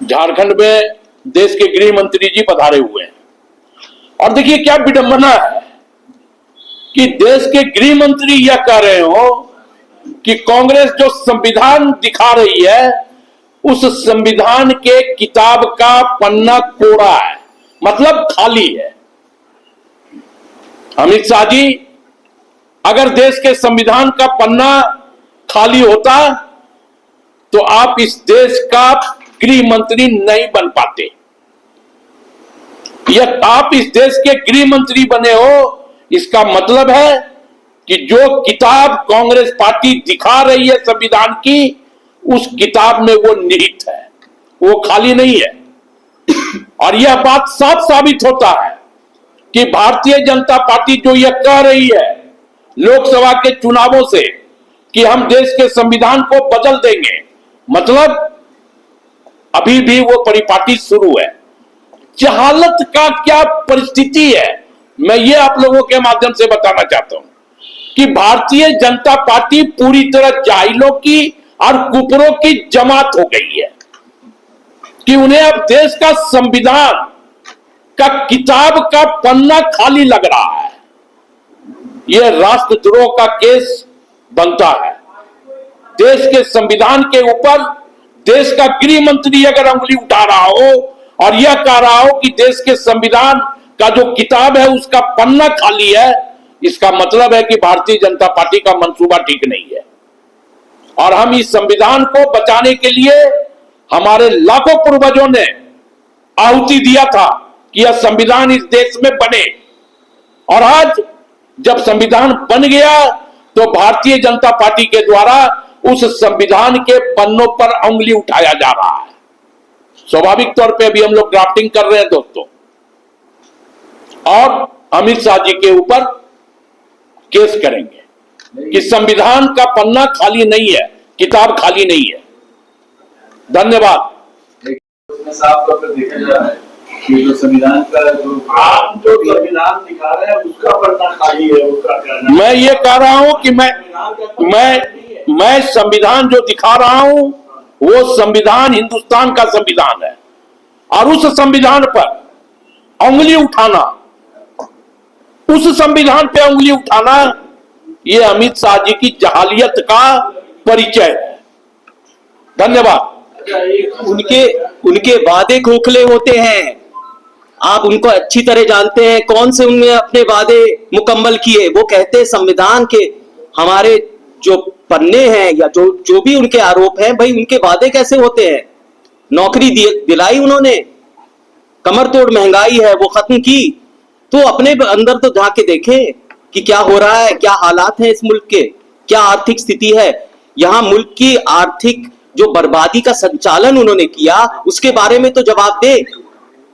झारखंड में देश के गृह मंत्री जी पधारे हुए हैं और देखिए क्या विडंबना है कि देश के गृह मंत्री यह कह रहे हो कि कांग्रेस जो संविधान दिखा रही है उस संविधान के किताब का पन्ना कोरा है, मतलब खाली है। अमित शाह जी, अगर देश के संविधान का पन्ना खाली होता तो आप इस देश का गृह मंत्री नहीं बन पाते। यह आप इस देश के गृह मंत्री बने हो, इसका मतलब है कि जो किताब कांग्रेस पार्टी दिखा रही है संविधान की, उस किताब में वो निहित है, वो खाली नहीं है। और यह बात साफ साबित होता है कि भारतीय जनता पार्टी जो यह कह रही है लोकसभा के चुनावों से कि हम देश के संविधान को बदल देंगे, मतलब अभी भी वो परिपाटी शुरू है। जहालत का क्या परिस्थिति है, मैं ये आप लोगों के माध्यम से बताना चाहता हूं कि भारतीय जनता पार्टी पूरी तरह जाहिलों की और कुपरों की जमात हो गई है कि उन्हें अब देश का संविधान का किताब का पन्ना खाली लग रहा है। यह राष्ट्रद्रोह का केस बनता है। देश के संविधान के ऊपर देश का गृह मंत्री अगर उंगली उठा रहा हो और यह कह रहा हो कि देश के संविधान का जो किताब है उसका पन्ना खाली है, इसका मतलब है कि भारतीय जनता पार्टी का मंसूबा ठीक नहीं है। और हम इस संविधान को बचाने के लिए हमारे लाखों पूर्वजों ने आहुति दिया था कि यह संविधान इस देश में बने, और आज जब संविधान बन गया तो भारतीय जनता पार्टी के द्वारा उस संविधान के पन्नों पर उंगली उठाया जा रहा है। स्वाभाविक तौर पे अभी हम लोग ड्राफ्टिंग कर रहे हैं दोस्तों, और अमित शाह जी के ऊपर केस करेंगे कि संविधान का पन्ना खाली नहीं है, किताब खाली नहीं है। धन्यवाद। साफ तौर पर देखा जा रहा है कि जो संविधान का जो आप जो संविधान दिखा रहे हैं उसका पन्ना खाली है, उसका कहना। मैं ये कह रहा हूं कि मैं संविधान जो दिखा रहा हूं वो संविधान हिंदुस्तान का संविधान है, और उस संविधान पर उंगली उठाना, उस संविधान पे उंगली उठाना, ये अमित शाह जी की जहालियत का परिचय है। धन्यवाद। उनके वादे खोखले होते हैं, आप उनको अच्छी तरह जानते हैं। कौन से उनने अपने वादे मुकम्मल किए? वो कहते हैं संविधान के हमारे जो पन्ने हैं या जो भी उनके आरोप हैं, भाई उनके वादे कैसे होते हैं? नौकरी दिलाई उन्होंने, कमर तोड़ महंगाई है वो खत्म की। तो अपने अंदर तो जाके देखें कि क्या हो रहा है, क्या हालात हैं इस मुल्क के, क्या आर्थिक स्थिति है। यहां मुल्क की आर्थिक जो बर्बादी का संचालन उन्होंने किया उसके बारे में तो जवाब दे।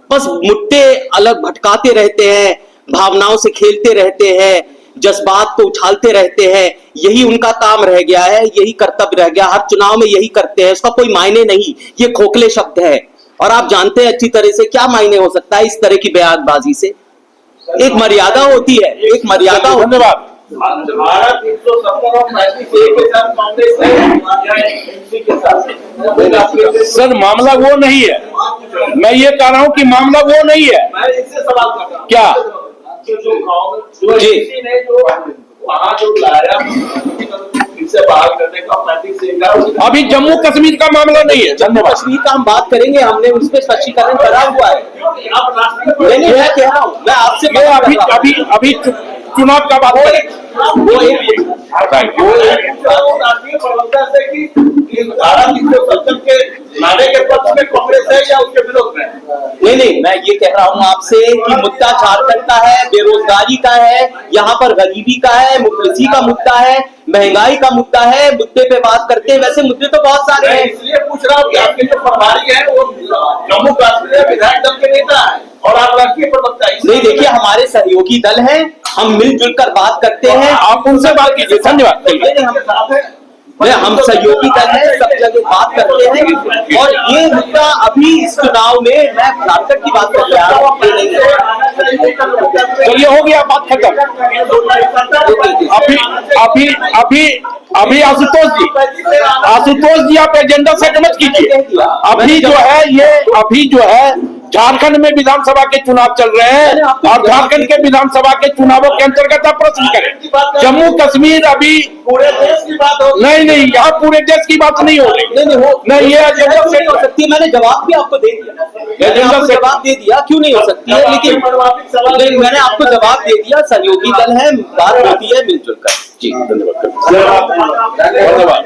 बस मुद्दे अलग भटकाते रहते हैं, भावनाओं से खेलते रहते हैं, जज्बात को उछालते रहते हैं। यही उनका काम रह गया है, यही कर्तव्य रह गया, हर चुनाव में यही करते हैं। उसका कोई मायने नहीं, ये खोखले शब्द है। और आप जानते हैं अच्छी तरह से क्या मायने हो सकता है इस तरह की बयानबाजी से। एक मर्यादा होती है, एक मर्यादा। धन्यवाद। भारत 170 और 35 के साथ कांग्रेस है या एनसी के साथ? सर मामला वो नहीं है, मैं ये कह रहा हूं कि मामला वो नहीं है। मैं इससे सवाल कर रहा हूं क्या जो कांग्रेस ने जो वहां जो लाया इससे बाहर करने का 35 से अभी जम्मू कश्मीर का मामला नहीं है। जम्मू कश्मीर का हम बात करेंगे, हमने उस पर स्पष्टीकरण करा हुआ है। आप राष्ट्रीय मैं कह रहा हूं, मैं आपसे अभी चुनाव का बात करें। राष्ट्रीय प्रवक्ता से कि धारा 370 के लाने के पक्ष में कांग्रेस है या उसके विरोध में? नहीं, मैं ये कह रहा हूँ आपसे कि मुद्दा झारखंड का है, बेरोजगारी का है, यहाँ पर गरीबी का है, मुफलिसी का मुद्दा है, महंगाई का मुद्दा है। मुद्दे पे बात करते हैं, वैसे मुद्दे तो बहुत सारे हैं। इसलिए पूछ रहा हूँ कि आपके जो प्रभारी है वो जम्मू कश्मीर विधायक दल के नेता है और आप राष्ट्रीय प्रवक्ता। नहीं, देखिए हमारे सहयोगी दल हैं, हम मिलजुल कर बात करते हैं। आप उनसे बात कीजिए। धन्यवाद। हम सहयोगी दल है, सब जगह बात करते हैं। और ये मुद्दा अभी इस चुनाव में, मैं झारखंड की बात कर रहा हूँ, चलिए हो गया, बात खत्म। अभी अभी अभी आशुतोष जी आप एजेंडा सेट मत कीजिए। अभी जो है ये अभी जो है झारखंड में विधानसभा के चुनाव चल रहे हैं और झारखंड के विधानसभा के चुनावों के अंतर्गत आप प्रश्न करें। जम्मू कश्मीर अभी पूरे देश की बात हो, नहीं, यहाँ पूरे देश की बात नहीं हो रही। नहीं, ये एजेंडा सेट हो सकती है। मैंने जवाब भी आपको दे दिया, जवाब दे दिया, क्यों नहीं हो सकती है, लेकिन मैंने आपको जवाब दे दिया। सहयोगी दल है, बात होती है मिलजुल कर। जी धन्यवाद। धन्यवाद।